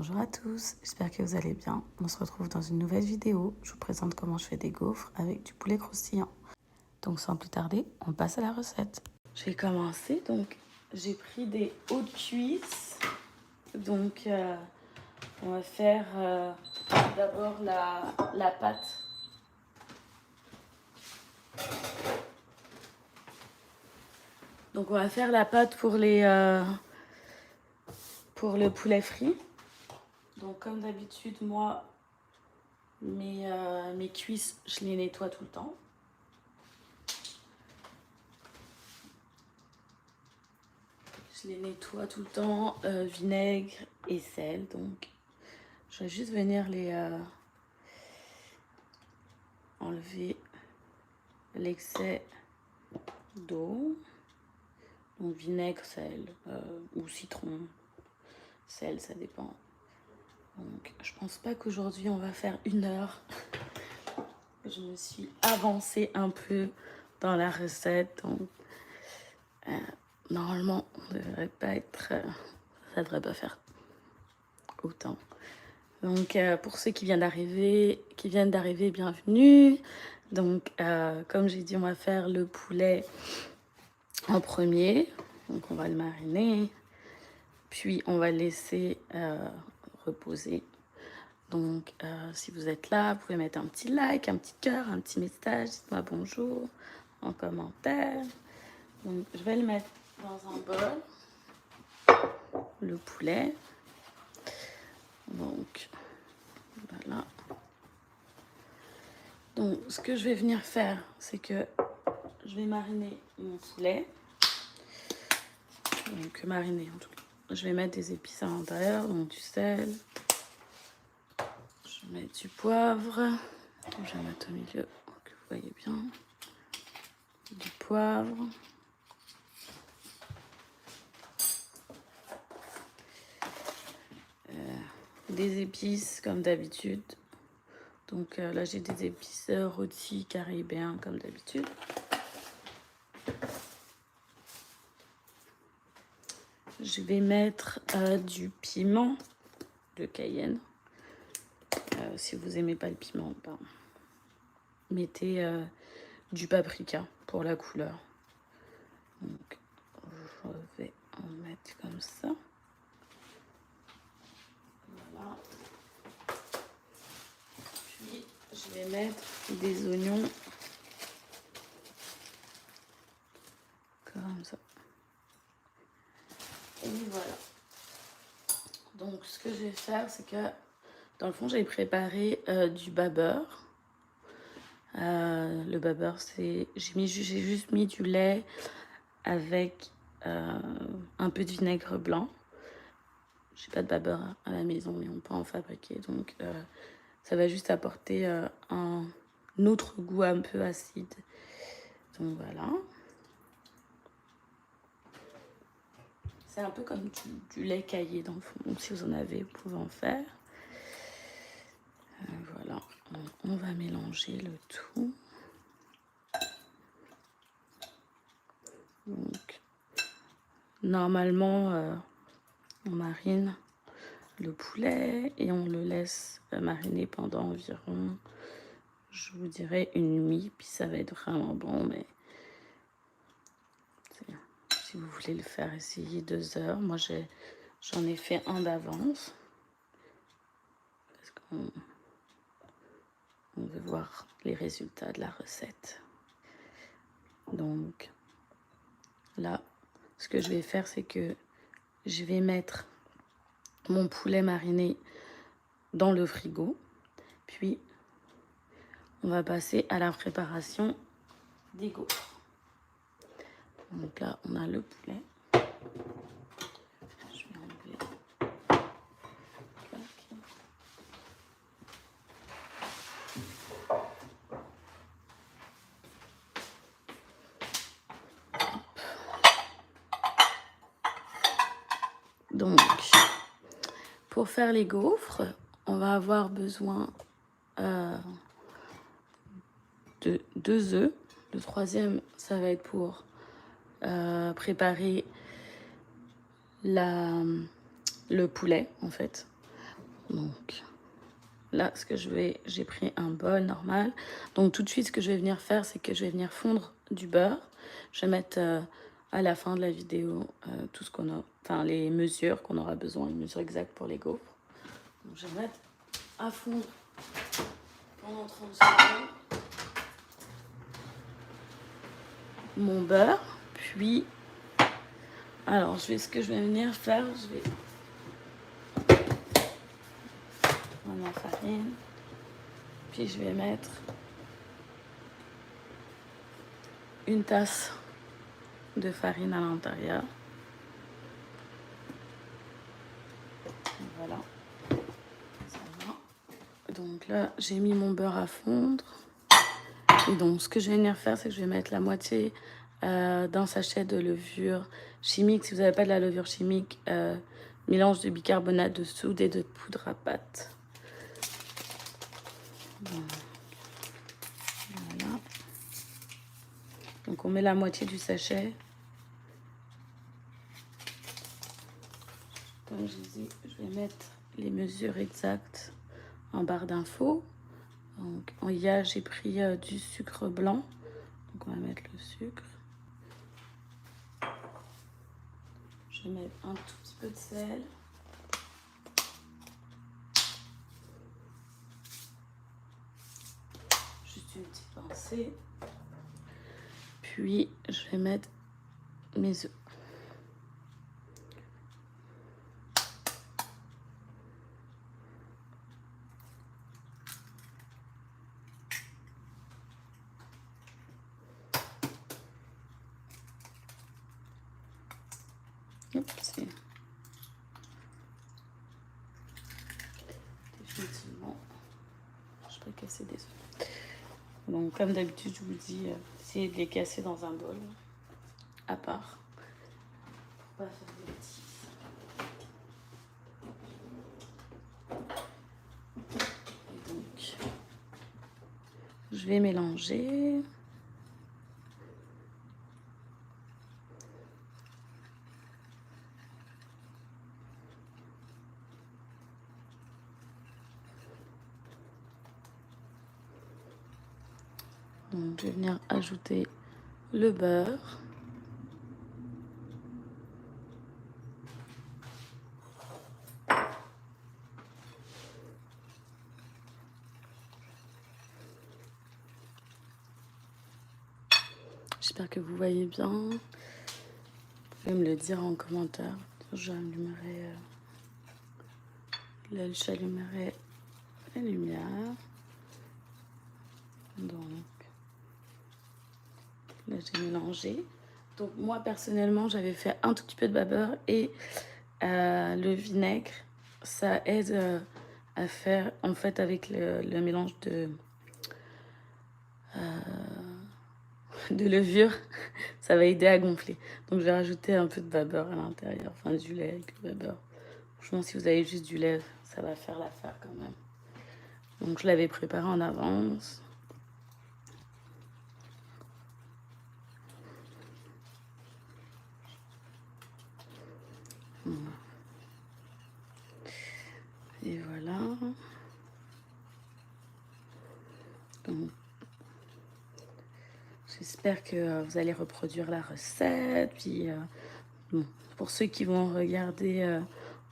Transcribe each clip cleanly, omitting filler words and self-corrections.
Bonjour à tous, j'espère que vous allez bien. On se retrouve dans une nouvelle vidéo. Je vous présente comment je fais des gaufres avec du poulet croustillant. Donc sans plus tarder, on passe à la recette. Je vais commencer. Donc j'ai pris des hautes cuisses. Donc on va faire d'abord la pâte. Donc on va faire la pâte pour le poulet frit. Donc comme d'habitude, moi, mes cuisses, je les nettoie tout le temps. Je les nettoie tout le temps, vinaigre et sel. Donc je vais juste venir les enlever l'excès d'eau. Donc vinaigre, sel ou citron, sel, ça dépend. Donc je pense pas qu'aujourd'hui on va faire 1 heure. Je me suis avancée un peu dans la recette. Donc normalement on devrait pas être, ça devrait pas faire autant. Donc pour ceux qui viennent d'arriver, bienvenue. Donc comme j'ai dit, on va faire le poulet en premier. Donc on va le mariner, puis on va le laisser reposer. Donc si vous êtes là, vous pouvez mettre un petit like, un petit cœur, un petit message, dites-moi bonjour en commentaire. Donc je vais le mettre dans un bol, le poulet. Donc voilà. Donc ce que je vais venir faire, c'est que je vais mariner mon poulet. Donc mariner en tout cas. Je vais mettre des épices à l'intérieur, donc du sel. Je vais mettre du poivre. Je vais mettre au milieu pour que vous voyez bien. Du poivre. Des épices comme d'habitude. Donc là j'ai des épices rôtis caribéens comme d'habitude. Je vais mettre du piment de Cayenne. Si vous n'aimez pas le piment, ben, mettez du paprika pour la couleur. Donc je vais en mettre comme ça. Voilà. Puis je vais mettre des oignons comme ça. Et voilà. Donc ce que je vais faire, c'est que dans le fond, j'ai préparé du babeur. Le babeur, c'est... J'ai juste mis du lait avec un peu de vinaigre blanc. J'ai pas de babeur à la maison, mais on peut en fabriquer. Donc ça va juste apporter un autre goût un peu acide. Donc voilà. C'est un peu comme du lait caillé dans le fond. Donc si vous en avez, vous pouvez en faire. Voilà. On va mélanger le tout. Donc normalement, on marine le poulet et on le laisse mariner pendant environ, je vous dirais, 1 nuit. Puis ça va être vraiment bon, mais si vous voulez le faire, essayez 2 heures. Moi, j'en ai fait un d'avance. Parce qu'on veut voir les résultats de la recette. Donc, là, ce que je vais faire, c'est que je vais mettre mon poulet mariné dans le frigo. Puis, on va passer à la préparation des gaufres. Donc là, on a le poulet. Je vais enlever. Donc, pour faire les gaufres, on va avoir besoin de 2 œufs. Le troisième, ça va être pour préparer le poulet, en fait. Donc là, j'ai pris un bol normal. Donc tout de suite, ce que je vais venir faire, c'est que je vais venir fondre du beurre. Je vais mettre à la fin de la vidéo tout ce qu'on a, enfin les mesures qu'on aura besoin, les mesures exactes pour les gaufres. Donc je vais mettre à fondre pendant 30 secondes mon beurre. Puis, alors ce que je vais venir faire, je vais prendre ma farine. Puis je vais mettre une tasse de farine à l'intérieur. Voilà, ça va. Donc là, j'ai mis mon beurre à fondre. Et donc, ce que je vais venir faire, c'est que je vais mettre la moitié d'un sachet de levure chimique. Si vous n'avez pas de la levure chimique, mélange de bicarbonate de soude et de poudre à pâte. Voilà. Donc, on met la moitié du sachet. Comme je dis, je vais mettre les mesures exactes en barre d'infos. Donc, hier, j'ai pris du sucre blanc. Donc, on va mettre le sucre. Je vais mettre un tout petit peu de sel. Juste une petite pincée. Puis, je vais mettre mes œufs. C'est définitivement, je peux casser des œufs. Donc comme d'habitude, je vous dis, essayez de les casser dans un bol à part pour pas faire des bêtises. Et donc je vais mélanger. Donc, je vais venir ajouter le beurre. J'espère que vous voyez bien. Vous pouvez me le dire en commentaire. J'allumerai la lumière. Donc, là, j'ai mélangé. Donc, moi, personnellement, j'avais fait un tout petit peu de beurre et le vinaigre. Ça aide à faire, en fait, avec le mélange de levure, ça va aider à gonfler. Donc, j'ai rajouté un peu de beurre à l'intérieur, enfin du lait avec le beurre. Franchement, si vous avez juste du lait, ça va faire l'affaire quand même. Donc, je l'avais préparé en avance. Et voilà. Donc, j'espère que vous allez reproduire la recette. Puis, bon, pour ceux qui vont regarder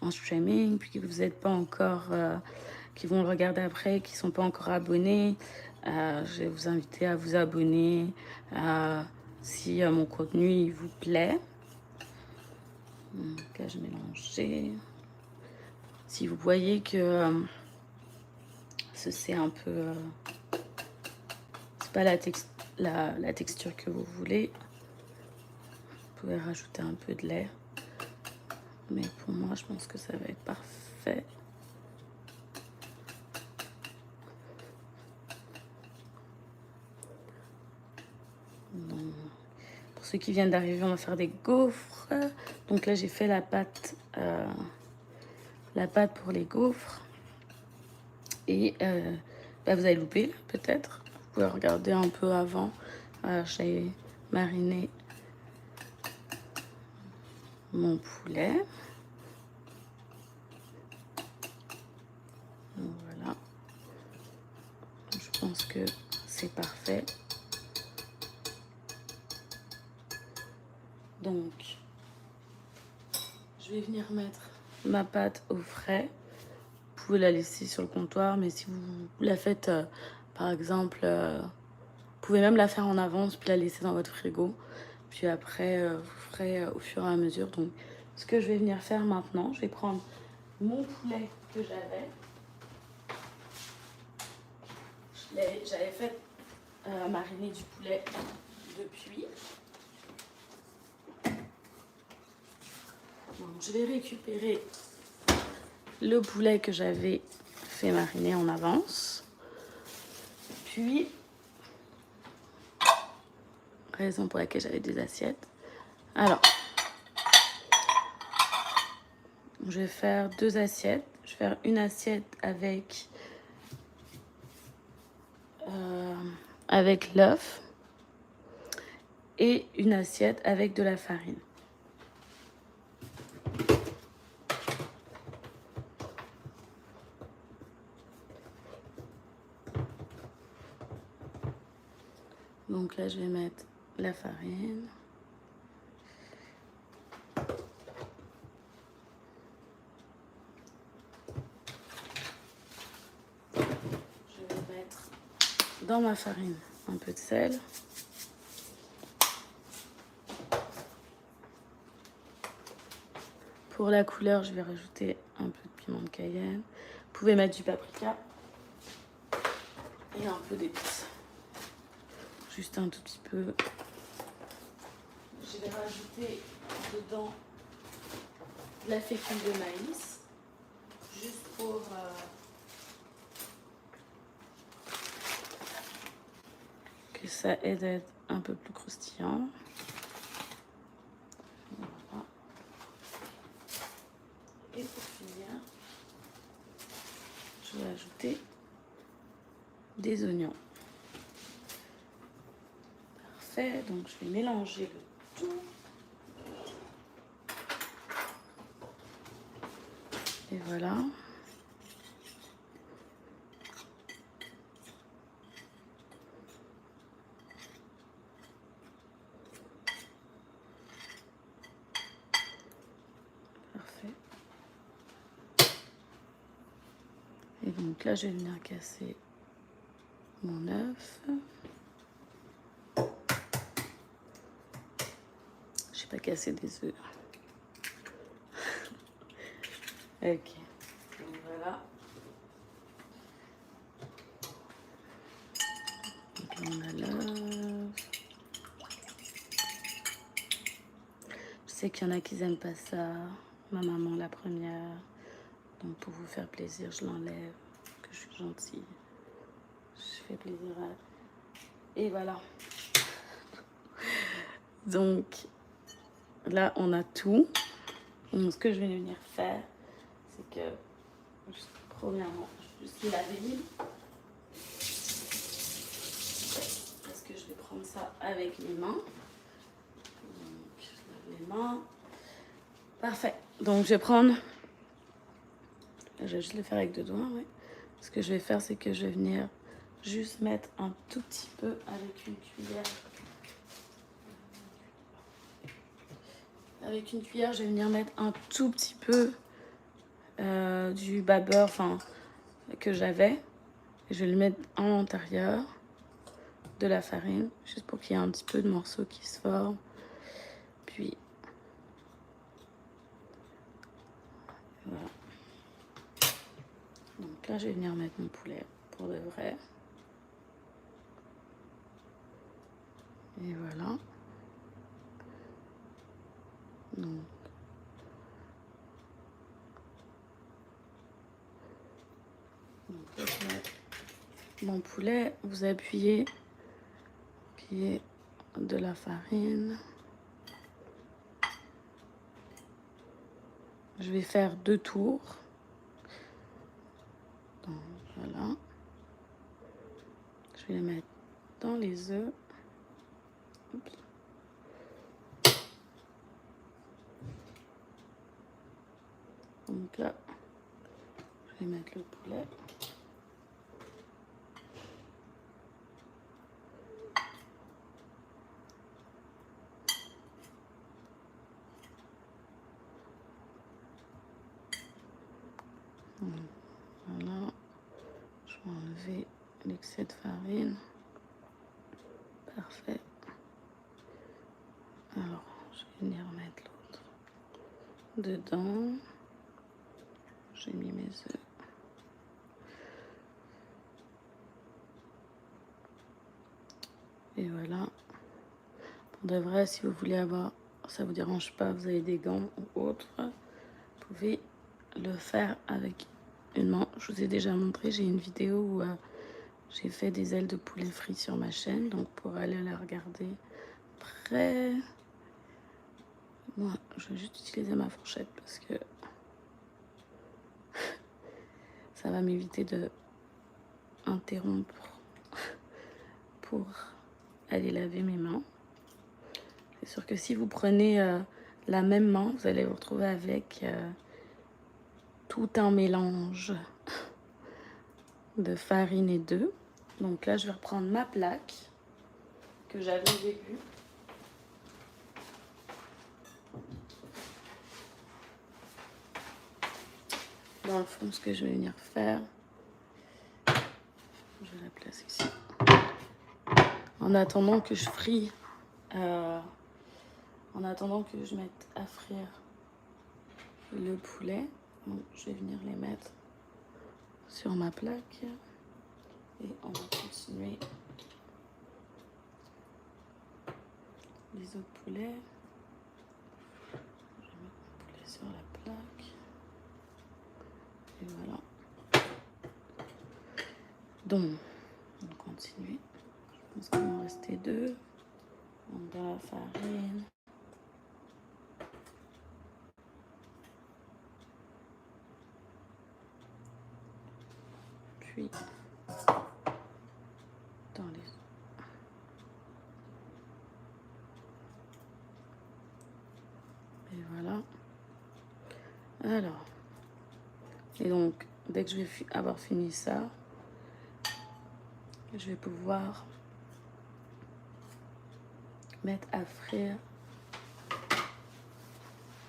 en streaming, puis que vous n'êtes pas encore, qui vont le regarder après, qui ne sont pas encore abonnés, je vais vous inviter à vous abonner si mon contenu il vous plaît. Donc, là, je mélange. Si vous voyez que c'est un peu... c'est pas la texture que vous voulez, vous pouvez rajouter un peu de lait. Mais pour moi, je pense que ça va être parfait. Donc, pour ceux qui viennent d'arriver, on va faire des gaufres. Donc là, j'ai fait la pâte pour les gaufres. Et vous avez loupé, peut-être. Vous pouvez regarder un peu avant. J'ai mariné mon poulet. pense que c'est parfait. Donc, je vais venir mettre ma pâte au frais. Vous pouvez la laisser sur le comptoir, mais si vous la faites, par exemple, vous pouvez même la faire en avance, puis la laisser dans votre frigo. Puis après, vous ferez au fur et à mesure. Donc, ce que je vais venir faire maintenant, je vais prendre mon poulet que j'avais. J'avais fait mariner du poulet depuis. Donc, je vais récupérer le poulet que j'avais fait mariner en avance. Puis, raison pour laquelle j'avais des assiettes. Alors, je vais faire 2 assiettes. Je vais faire une assiette avec l'œuf et une assiette avec de la farine. Donc là, je vais mettre la farine. Je vais mettre dans ma farine un peu de sel. Pour la couleur, je vais rajouter un peu de piment de Cayenne. Vous pouvez mettre du paprika et un peu d'épices. Juste un tout petit peu. Je vais rajouter dedans de la fécule de maïs, juste pour que ça aide à être un peu plus croustillant. Voilà. Et pour finir, je vais ajouter des oignons. Parfait, donc je vais mélanger le tout. Et voilà. Parfait. Et donc là, je vais venir casser mon œuf. Je n'ai pas cassé des œufs. Ok. Donc voilà. Donc là, on a l'œuf. Je sais qu'il y en a qui n'aiment pas ça. Ma maman, la première. Donc pour vous faire plaisir, je l'enlève. Que je suis gentille. Je fais plaisir à... Et voilà. Donc là, on a tout. Donc ce que je vais venir faire, c'est que, premièrement, je vais laver l'huile. Parce que je vais prendre ça avec les mains. Donc, je lave les mains. Parfait. Donc, je vais prendre... Je vais juste le faire avec 2 doigts, ouais. Ce que je vais faire, c'est que je vais venir juste mettre un tout petit peu avec une cuillère. Avec une cuillère, je vais venir mettre un tout petit peu du bas beurre, enfin, que j'avais. Je vais le mettre à l'intérieur de la farine, juste pour qu'il y ait un petit peu de morceaux qui se forment. Puis, voilà. Donc là, je vais venir mettre mon poulet pour de vrai. Et voilà. Donc, là, je vais mettre mon poulet. Vous appuyez, puis de la farine. Je vais faire 2 tours. Donc, voilà. Je vais les mettre dans les œufs. Oups. Donc là, je vais mettre le poulet. Voilà. Je vais enlever l'excès de farine. Parfait. Alors, je vais venir mettre l'autre dedans. J'ai mis mes œufs. Et voilà. Pour de vrai, si vous voulez avoir, ça vous dérange pas, vous avez des gants ou autre, vous pouvez le faire avec une main. Je vous ai déjà montré, j'ai une vidéo où j'ai fait des ailes de poulet frites sur ma chaîne, donc pour aller la regarder après. Moi, je vais juste utiliser ma fourchette parce que ça va m'éviter de interrompre pour aller laver mes mains. C'est sûr que si vous prenez la même main, vous allez vous retrouver avec tout un mélange de farine et d'œufs. Donc là, je vais reprendre ma plaque que j'avais au début. Dans le fond, ce que je vais venir faire, je vais la placer ici. En attendant que je frie, en attendant que je mette à frire le poulet, donc je vais venir les mettre sur ma plaque et on va continuer les autres poulets. Je vais mettre mon poulet sur la plaque et voilà. Donc, on continue. Je pense qu'il m'en restait 2. On a la farine. Puis, dans les... Et voilà. Alors, et donc, dès que je vais avoir fini ça, je vais pouvoir mettre à frire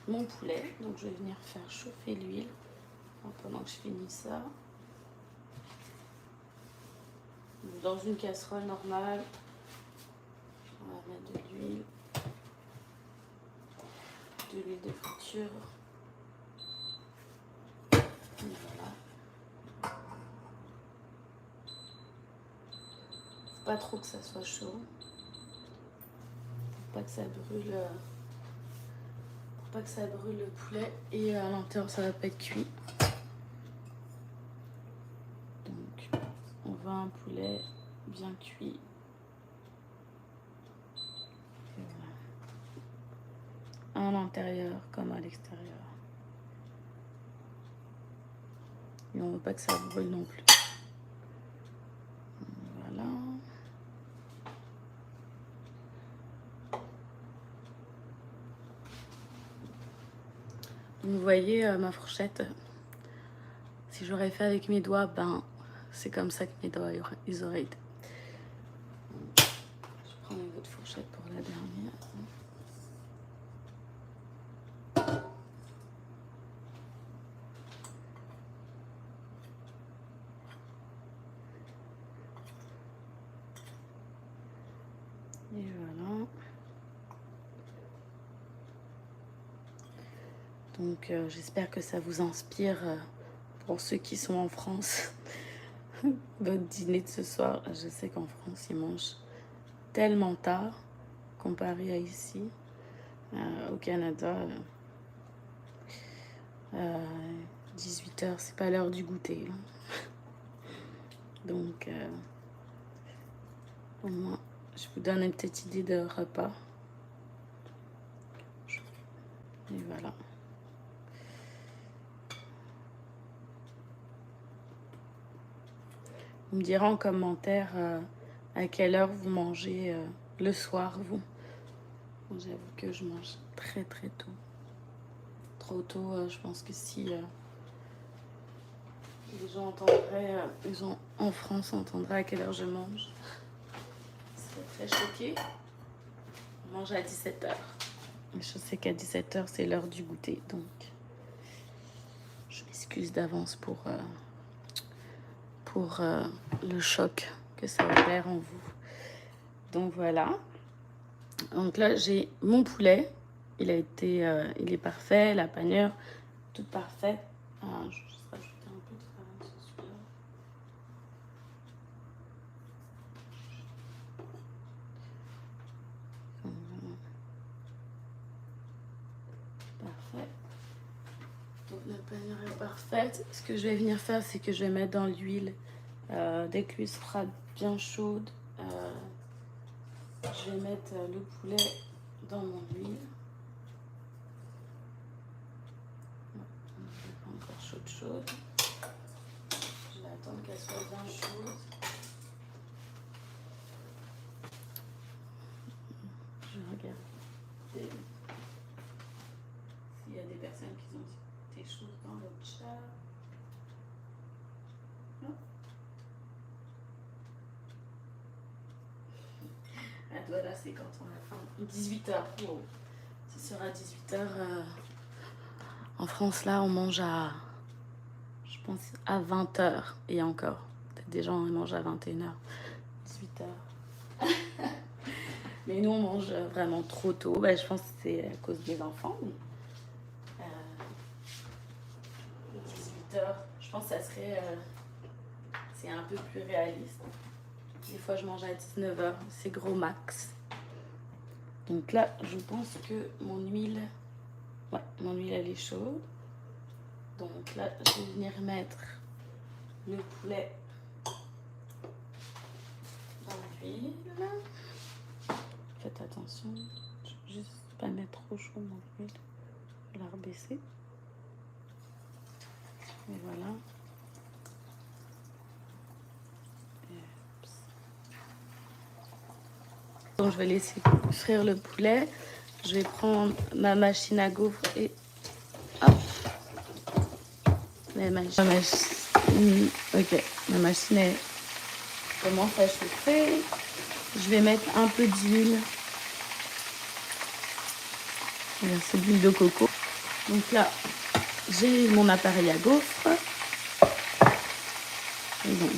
mon poulet. Donc, je vais venir faire chauffer l'huile pendant que je finis ça. Dans une casserole normale, on va mettre de l'huile de friture. Et voilà. Faut pas trop que ça soit chaud. Faut pas que ça brûle. Faut pas que ça brûle le poulet et à l'intérieur ça va pas être cuit. Donc on veut un poulet bien cuit. Et voilà. À l'intérieur comme à l'extérieur. Et on veut pas que ça brûle non plus. Voilà. Vous voyez ma fourchette, si j'aurais fait avec mes doigts, ben c'est comme ça que mes doigts ils auraient été. Je prends une autre fourchette pour la dernière. Et voilà. Donc j'espère que ça vous inspire pour ceux qui sont en France. Votre dîner de ce soir, je sais qu'en France ils mangent tellement tard comparé à ici. Au Canada, 18h, c'est pas l'heure du goûter. Donc au moins je vous donne une petite idée de repas. Et voilà. Vous me direz en commentaire à quelle heure vous mangez le soir, vous. J'avoue que je mange très très tôt. Trop tôt, je pense que si les gens entendraient, en France entendraient à quelle heure je mange, je serais très choquée. On mange à 17h. Je sais qu'à 17h, c'est l'heure du goûter, donc je m'excuse. m'excuse d'avance pour le choc que ça opère en vous. Donc voilà. Donc là, j'ai mon poulet. Il est parfait, la panure, toute parfaite. Je vais juste rajouter un peu de farine sur celui-là. Parfait. Donc la panure est parfaite. Ce que je vais venir faire, c'est que je vais mettre dans l'huile. Dès que l'huile sera bien chaude, je vais mettre le poulet dans mon huile. Encore chaude. Je vais attendre qu'elle soit bien chaude. Je regarde s'il y a des personnes qui ont des choses dans le chat. Non. Voilà, c'est quand on a faim. 18h. Wow. Ce sera 18h. En France, là, on mange à, je pense, à 20h. Et encore. Peut-être des gens, ils mangent à 21h. 18h. Mais nous, on mange vraiment trop tôt. Ben, je pense que c'est à cause des enfants. Mais 18h, je pense que ça serait... c'est un peu plus réaliste. Des fois, je mange à 19h. C'est gros max. Donc là, je pense que mon huile... Ouais, mon huile, elle est chaude. Donc là, je vais venir mettre le poulet dans l'huile. Faites attention. Je vais juste pas mettre trop chaud mon huile. Je vais la rebaisser. Et voilà. Donc, je vais laisser frire le poulet. Je vais prendre ma machine à gaufres et hop. Ma machine elle commence à chauffer. Je vais mettre un peu d'huile. C'est de l'huile de coco. Donc là, j'ai mon appareil à gaufres. Et donc,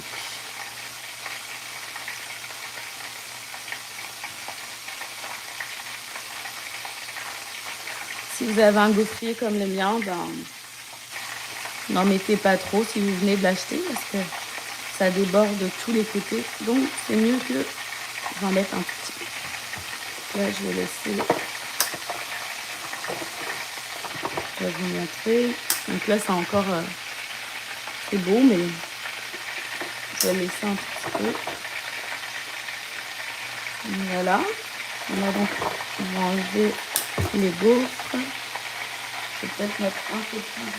si vous avez un gaufrier comme le mien, n'en mettez pas trop si vous venez de l'acheter parce que ça déborde de tous les côtés. Donc, c'est mieux que j'en mette un petit peu. Là, je vais laisser... Je vais vous montrer. Donc là, c'est encore... c'est beau, mais je vais laisser un petit peu. Voilà. On va enlever les gaufres. Je vais peut-être mettre un peu plus de...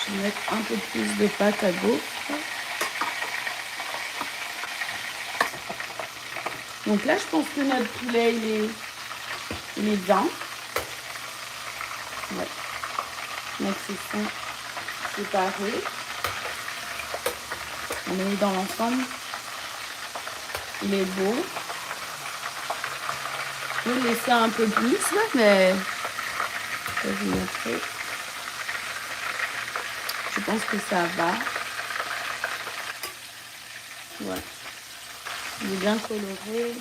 Je vais mettre un peu plus de pâte à gaufres. Donc là, je pense que notre poulet, il est bien. Ouais. Donc, ils sont séparés. On est dans l'ensemble. Il est beau. Je vais le laisser un peu plus, là, mais je vais vous montrer. Je pense que ça va. Voilà. Il est bien coloré.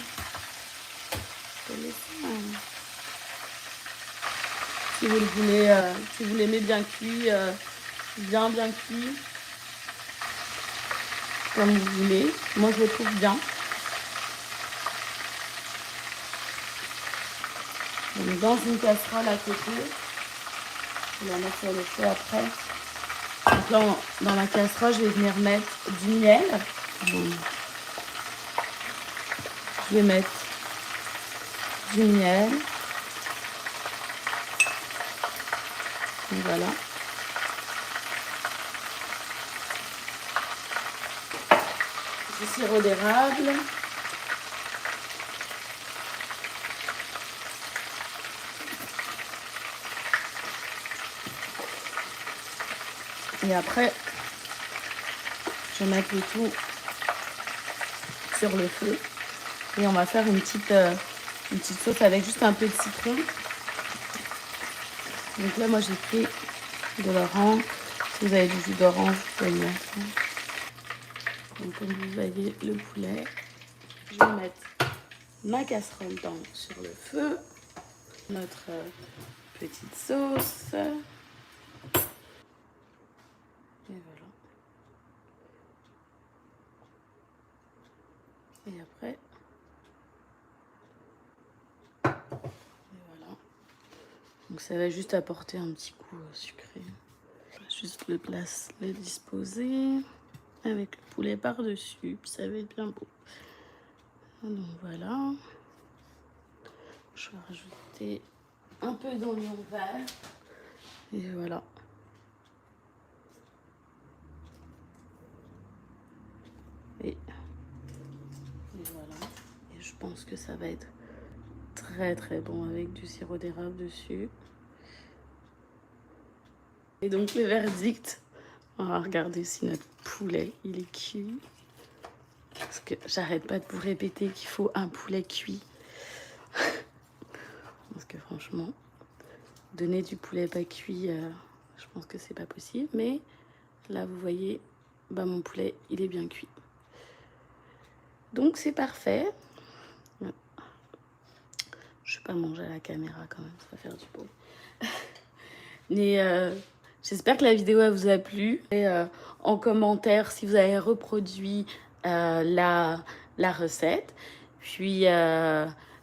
Je vais laisser si vous le voulez, si vous l'aimez bien cuit, bien cuit, comme vous voulez. Moi, je le trouve bien. Donc, dans une casserole à côté, je vais la mettre sur le feu après. Donc là, dans la casserole, je vais venir mettre du miel. Donc, je vais mettre du miel. Et voilà. Du sirop d'érable. Et après, je vais mettre le tout sur le feu. Et on va faire une petite sauce avec juste un peu de citron. Donc là, moi, j'ai pris de l'orange. Si vous avez du jus d'orange, vous pouvez le mettre. Donc, comme vous voyez, le poulet. Je vais mettre ma casserole sur le feu. Notre petite sauce. Et voilà. Et après, et voilà. Donc ça va juste apporter un petit goût sucré. Juste le disposer avec le poulet par-dessus, puis ça va être bien beau. Donc voilà. Je vais rajouter un peu d'oignon vert. Et voilà. Et voilà. Et je pense que ça va être très très bon avec du sirop d'érable dessus. Et donc le verdict, on va regarder si notre poulet il est cuit. Parce que j'arrête pas de vous répéter qu'il faut un poulet cuit. Parce que franchement, donner du poulet pas cuit, je pense que c'est pas possible. Mais là, vous voyez, bah, mon poulet, il est bien cuit. Donc c'est parfait. Je vais pas manger à la caméra quand même, ça va faire du bruit. Mais j'espère que la vidéo elle vous a plu. Et, en commentaire si vous avez reproduit la recette. Puis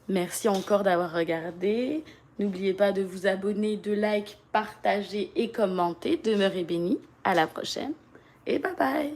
merci encore d'avoir regardé. N'oubliez pas de vous abonner, de like, partager et commenter. Demeurez bénis. À la prochaine et bye bye.